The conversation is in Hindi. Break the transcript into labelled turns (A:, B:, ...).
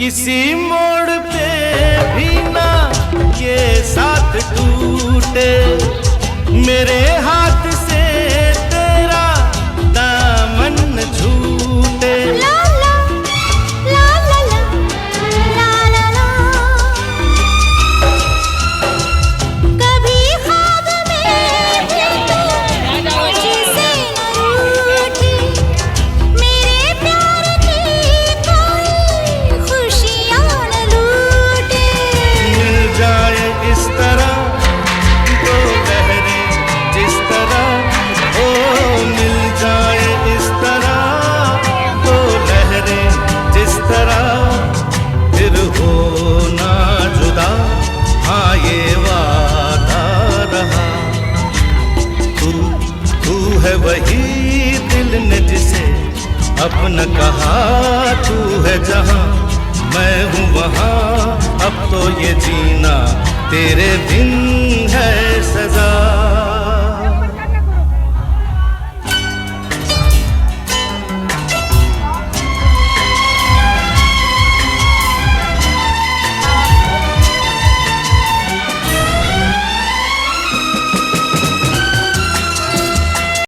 A: किसी मोड़ पे भी ना ये साथ टूटे, मेरे हाथ से तेरा दामन न छूटे।
B: ला ला ला ला ला ला ला, कभी ख्वाब में भी तू मुझसे न रूठी, मेरे प्यार की कोई खुशियाँ न लूटे।
A: मिल जाए इस तरह दो लहरें जिस तरह, ओ मिल जाए इस तरह दो लहरें जिस तरह, फिर हो ना जुदा, हाँ ये वादा रहा। तू है वही दिल ने जिसे अपना कहा, तू है जहाँ मैं हूँ वहाँ, अब तो ये जीना तेरे बिन है सजा।